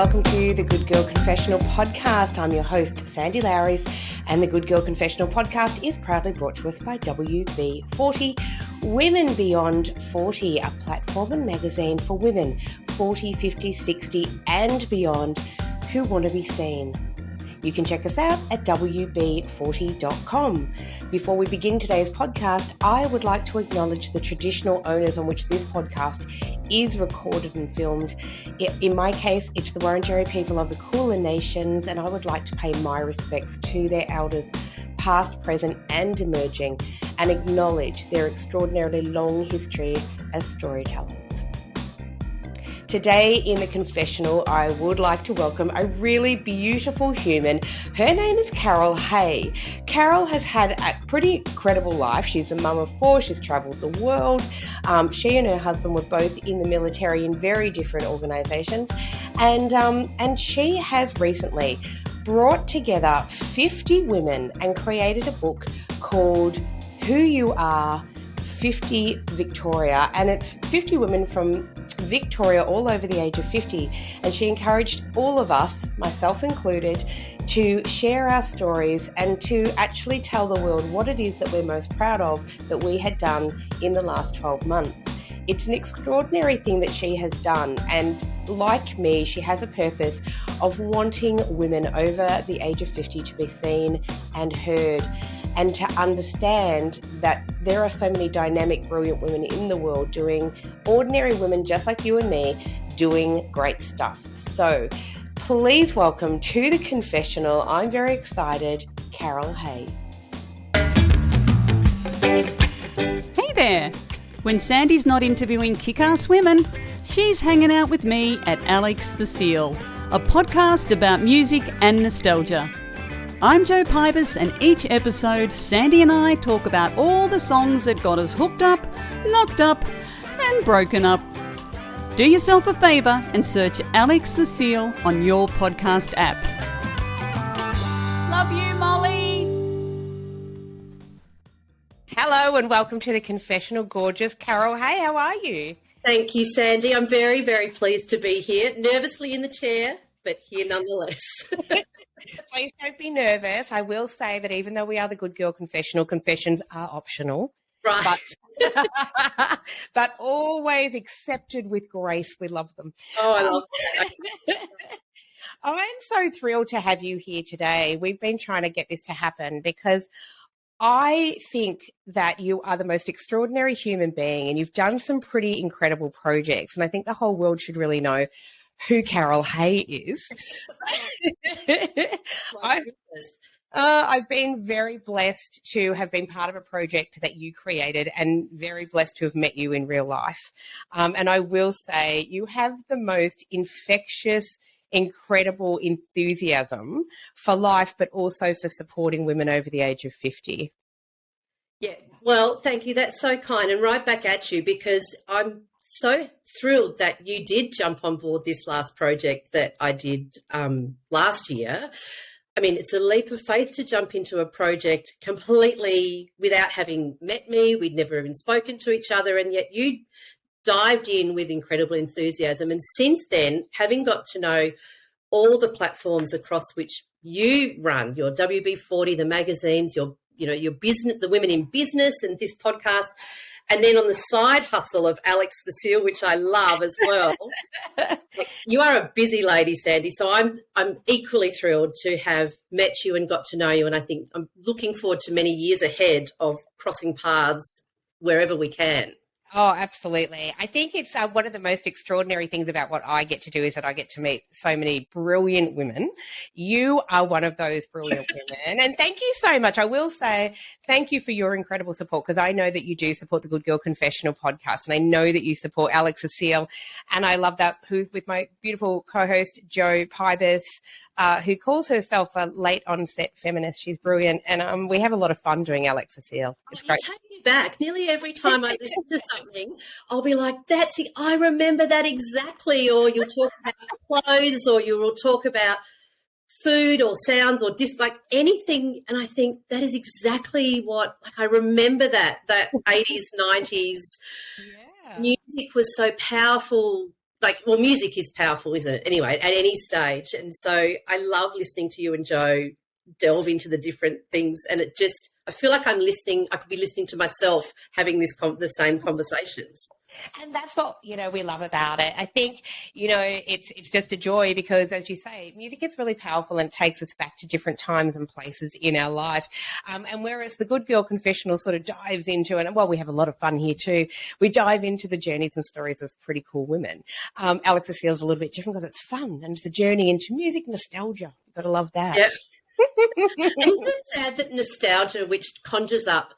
welcome to the Good Girl Confessional podcast. I'm your host, Sandy Lowrys, and the Good Girl Confessional podcast is proudly brought to us by WB40, Women Beyond 40, a platform and magazine for women 40, 50, 60 and beyond who want to be seen. You can check us out at WB40.com. Before we begin today's podcast, I would like to acknowledge the traditional owners on which this podcast is recorded and filmed. In my case, it's the Wurundjeri people of the Kulin Nations, and I would like to pay my respects to their elders, past, present, and emerging, and acknowledge their extraordinarily long history as storytellers. Today in the confessional, I would like to welcome a really beautiful human. Her name is Carol Hay. Carol has had a pretty incredible life. She's a mum of four. She's travelled the world. She and her husband were both in the military in very different organisations. And she has recently brought together 50 women and created a book called Who You Are, 50 Victoria. And it's 50 women from Victoria all over the age of 50, and she encouraged all of us, myself included, to share our stories and to actually tell the world what it is that we're most proud of that we had done in the last 12 months. It's an extraordinary thing that she has done, and like me, she has a purpose of wanting women over the age of 50 to be seen and heard, and to understand that there are so many dynamic, brilliant women in the world doing, ordinary women just like you and me, doing great stuff. So please welcome to the confessional, I'm very excited, Carol Hay. Hey there! When Sandy's not interviewing kick-ass women, she's hanging out with me at Alex the Seal, a podcast about music and nostalgia. I'm Jo Pybus, and each episode, Sandy and I talk about all the songs that got us hooked up, knocked up, and broken up. Do yourself a favour and search Alex the Seal on your podcast app. Love you, Molly. Hello and welcome to the confessional, gorgeous Carol Hay. How are you? Thank you, Sandy. I'm very, very pleased to be here. Nervously in the chair, but here nonetheless. Please don't be nervous. I will say that even though we are the Good Girl Confessional, confessions are optional. Right. But always accepted with grace. We love them. Oh, I love that. I'm so thrilled to have you here today. We've been trying to get this to happen because I think that you are the most extraordinary human being and you've done some pretty incredible projects. And I think the whole world should really know who Carol Hay is. I've been very blessed to have been part of a project that you created and very blessed to have met you in real life. And I will say you have the most infectious, incredible enthusiasm for life, but also for supporting women over the age of 50. Yeah, well, thank you. That's so kind. And right back at you, because I'm so thrilled that you did jump on board this last project that I did last year. I mean, it's a leap of faith to jump into a project completely without having met me. We'd never even spoken to each other, and yet you dived in with incredible enthusiasm. And since then, having got to know all the platforms across which you run, your WB40, the magazines, your business, the Women in Business, and this podcast, and then on the side hustle of Alex the Seal, which I love as well. You are a busy lady, Sandy, so I'm equally thrilled to have met you and got to know you, and I think I'm looking forward to many years ahead of crossing paths wherever we can. Oh, absolutely. I think it's one of the most extraordinary things about what I get to do is that I get to meet so many brilliant women. You are one of those brilliant women. And thank you so much. I will say thank you for your incredible support, because I know that you do support the Good Girl Confessional podcast, and I know that you support Alex the Seal. And I love that, who's with my beautiful co-host, Jo Pybus, who calls herself a late onset feminist. She's brilliant. And we have a lot of fun doing Alex the Seal. It's great. You take me back. Nearly every time I listen to something, I'll be like, I remember that exactly. Or you'll talk about clothes, or you will talk about food or sounds or like anything. And I think that is exactly what, like, I remember that 80s, 90s music was so powerful music is powerful, isn't it? Anyway, at any stage. And so I love listening to you and Joe delve into the different things. And I feel like I could be listening to myself having the same conversations. And that's what, we love about it. I think, it's just a joy because, as you say, music is really powerful and it takes us back to different times and places in our life. And whereas the Good Girl Confessional sort of dives into, and we have a lot of fun here too, we dive into the journeys and stories of pretty cool women. Alex the Seal's a little bit different because it's fun and it's a journey into music nostalgia. You've got to love that. Yeah. Isn't it sad that nostalgia, which conjures up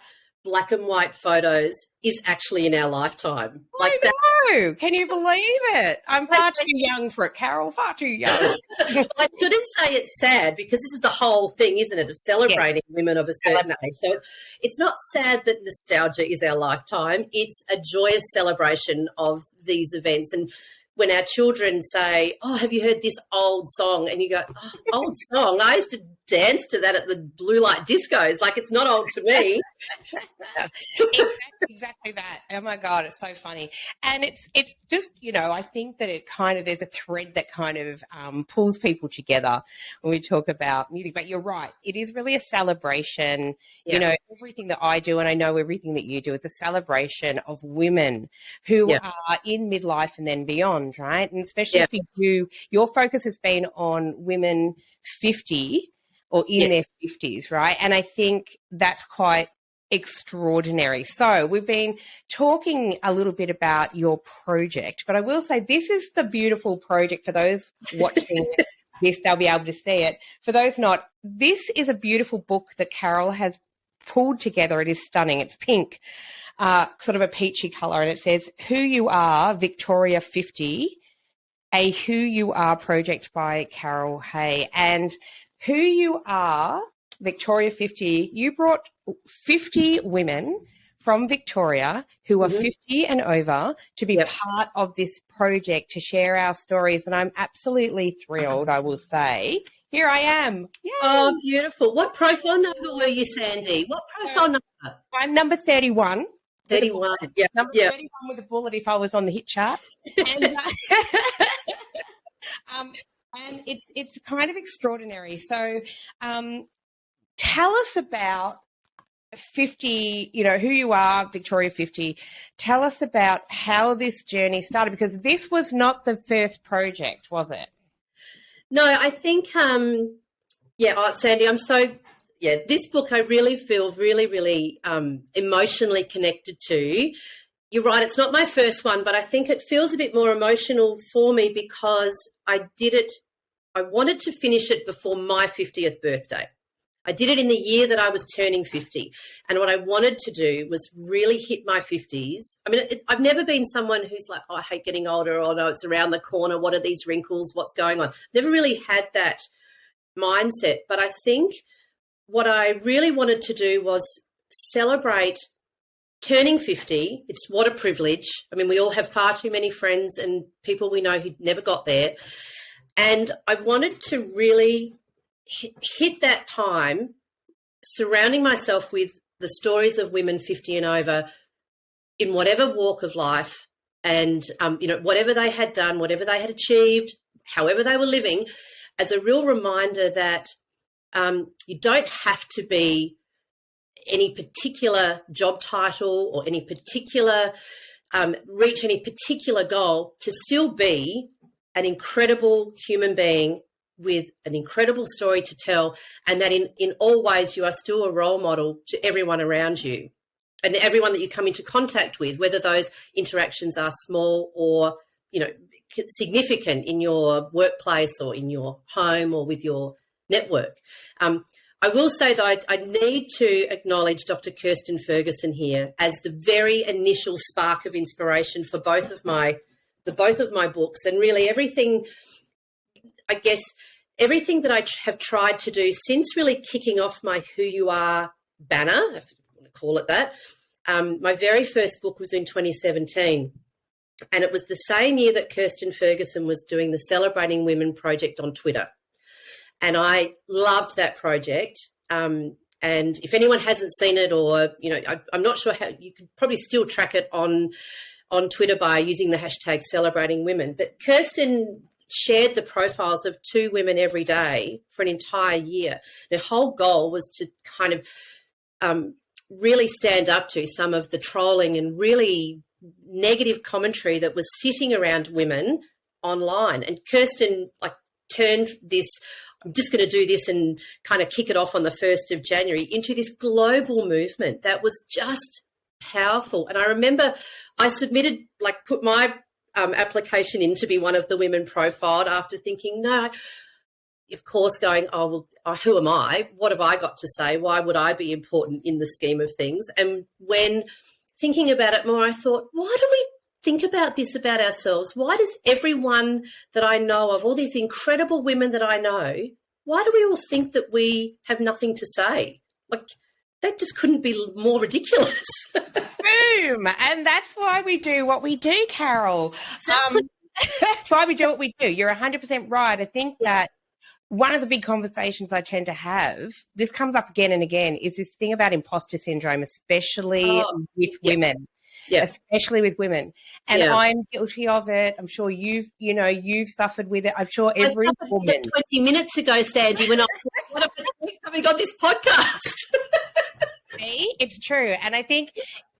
black and white photos, is actually in our lifetime? I know. Can you believe it? I'm far too young for it, Carol. Far too young. I shouldn't say it's sad because this is the whole thing, isn't it, of celebrating women of a certain age. So it's not sad that nostalgia is our lifetime. It's a joyous celebration of these events. And when our children say, "Oh, have you heard this old song?" and you go, "Oh, old song? I used to dance to that at the blue light discos. Like, it's not old to me." Exactly that. Oh my God, it's so funny. And it's just, I think that there's a thread that kind of pulls people together when we talk about music. But you're right. It is really a celebration. Yeah. Everything that I do, and I know everything that you do, is a celebration of women who are in midlife and then beyond, right? And especially if your focus has been on women 50 or in their 50s, right? And I think that's quite extraordinary. So we've been talking a little bit about your project, but I will say this is the beautiful project. For those watching this, they'll be able to see it. For those not, this is a beautiful book that Carol has pulled together. It is stunning. It's pink, sort of a peachy colour, and it says, "Who You Are, Victoria 50, a Who You Are project by Carol Hay." And Who You Are, Victoria 50, you brought 50 women from Victoria who are 50 and over to be part of this project, to share our stories. And I'm absolutely thrilled, I will say. Here I am. Yay. Oh, beautiful. What profile number were you, Sandy? What profile number? I'm number 31. 31. Yeah. Number 31 with a bullet if I was on the hit chart. And it's kind of extraordinary. So tell us about 50, Who You Are, Victoria 50. Tell us about how this journey started, because this was not the first project, was it? No, I think, Sandy, this book I really feel really emotionally connected to. You're right, it's not my first one, but I think it feels a bit more emotional for me because I wanted to finish it before my 50th birthday. I did it in the year that I was turning 50. And what I wanted to do was really hit my 50s. I mean, I've never been someone who's like, "Oh, I hate getting older," or "No, it's around the corner. What are these wrinkles? What's going on?" Never really had that mindset. But I think what I really wanted to do was celebrate turning 50. It's what a privilege. I mean, we all have far too many friends and people we know who never got there. And I wanted to really hit that time surrounding myself with the stories of women 50 and over in whatever walk of life and, whatever they had done, whatever they had achieved, however they were living, as a real reminder that you don't have to be any particular job title or any particular, reach any particular goal to still be an incredible human being with an incredible story to tell, and that in all ways you are still a role model to everyone around you and everyone that you come into contact with, whether those interactions are small or, significant in your workplace or in your home or with your network. I will say that I need to acknowledge Dr. Kirsten Ferguson here as the very initial spark of inspiration for both of my books, and really everything that I have tried to do since really kicking off my Who You Are banner, if you want to call it that. My very first book was in 2017, and it was the same year that Kirsten Ferguson was doing the Celebrating Women project on Twitter. And I loved that project. And if anyone hasn't seen it, or, I'm not sure how, you could probably still track it on on Twitter by using the hashtag Celebrating Women. But Kirsten shared the profiles of 2 women every day for an entire year. Their whole goal was to kind of really stand up to some of the trolling and really negative commentary that was sitting around women online. And Kirsten turned this, I'm just going to do this and kind of kick it off on the 1st of January, into this global movement that was just powerful. And I remember I submitted, put my application in to be one of the women profiled after thinking, no, of course, going, oh, well, who am I? What have I got to say? Why would I be important in the scheme of things? And when thinking about it more, I thought, why do we think about this about ourselves? Why does everyone that I know of, all these incredible women that I know, why do we all think that we have nothing to say? That just couldn't be more ridiculous. Boom. And that's why we do what we do, Carol. That's why we do what we do. You're 100% right. I think that one of the big conversations I tend to have, this comes up again and again, is this thing about imposter syndrome, especially with women. Yeah. Especially with women. And I'm guilty of it. I'm sure you've suffered with it. I'm sure every woman. 20 minutes ago, Sandy, when I what have we got this podcast? See, it's true. And I think,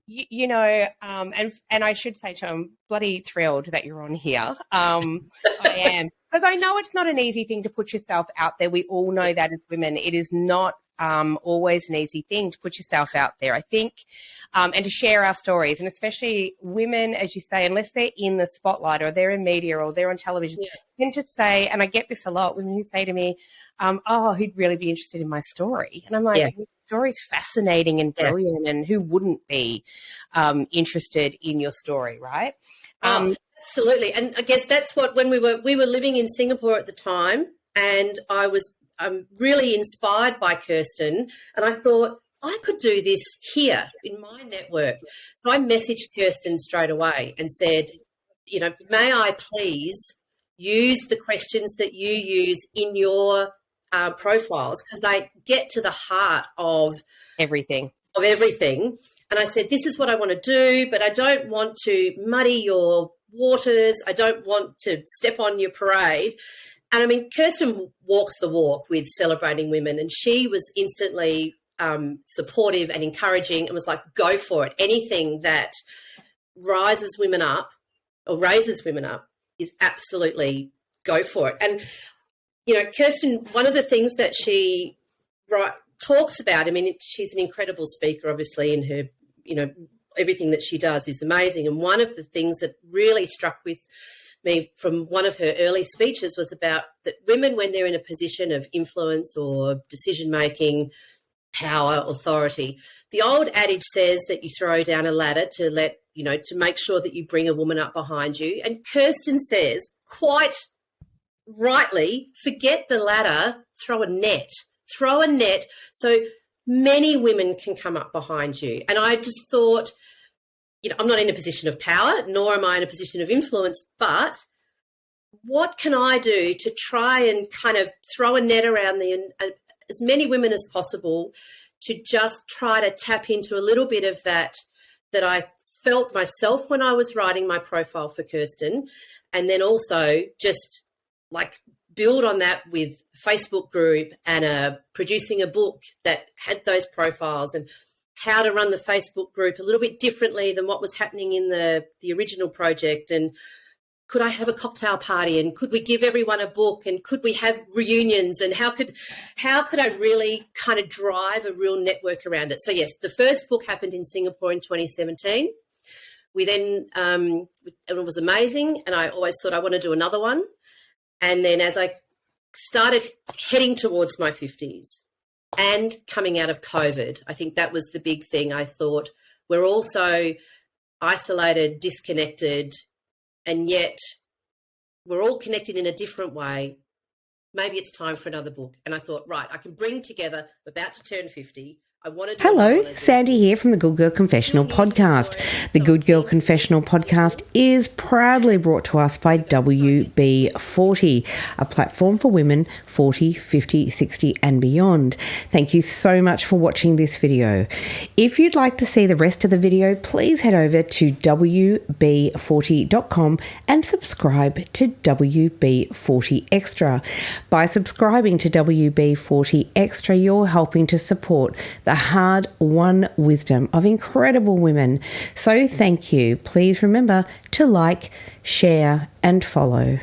and I should say too, I'm bloody thrilled that you're on here. I am. Because I know it's not an easy thing to put yourself out there. We all know that as women. It is not always an easy thing to put yourself out there, I think, and to share our stories. And especially women, as you say, unless they're in the spotlight or they're in media or they're on television, tend to say, and I get this a lot, women who say to me, who'd really be interested in my story? And I'm like, your story's fascinating and brilliant, and who wouldn't be interested in your story, right? Absolutely. And I guess that's what, when we were living in Singapore at the time, and I was really inspired by Kirsten, and I thought I could do this here in my network. So I messaged Kirsten straight away and said, may I please use the questions that you use in your profiles, because they get to the heart of everything. And I said, this is what I want to do, but I don't want to muddy your waters. I don't want to step on your parade. And I mean, Kirsten walks the walk with Celebrating Women, and she was instantly supportive and encouraging and was like, go for it. Anything that rises women up or raises women up is absolutely go for it. And, Kirsten, one of the things that she talks about, I mean, she's an incredible speaker, obviously, in her, everything that she does is amazing. And one of the things that really struck with me from one of her early speeches was about that women, when they're in a position of influence or decision-making, power, authority, the old adage says that you throw down a ladder to make sure that you bring a woman up behind you. And Kirsten says, quite rightly, forget the ladder, throw a net so many women can come up behind you. And I just thought, I'm not in a position of power, nor am I in a position of influence, but what can I do to try and kind of throw a net around as many women as possible, to just try to tap into a little bit of that I felt myself when I was writing my profile for Kirsten, and then also just build on that with a Facebook group and producing a book that had those profiles, and how to run the Facebook group a little bit differently than what was happening in the original project. And could I have a cocktail party, and could we give everyone a book, and could we have reunions, and how could I really kind of drive a real network around it? So yes, the first book happened in Singapore in 2017. We then, it was amazing, and I always thought I want to do another one. And then as I started heading towards my 50s and coming out of COVID, I think that was the big thing. I thought, we're all so isolated, disconnected, and yet we're all connected in a different way. Maybe it's time for another book. And I thought, right, I can bring together, I'm about to turn 50. I want to. Hello, Sandy here from the Good Girl Confessional podcast. The Good Girl Confessional podcast is proudly brought to us by WB40, a platform for women 40, 50, 60 and beyond. Thank you so much for watching this video. If you'd like to see the rest of the video, please head over to WB40.com and subscribe to WB40 Extra. By subscribing to WB40 Extra, you're helping to support the hard-won wisdom of incredible women. So thank you. Please remember to like, share and follow.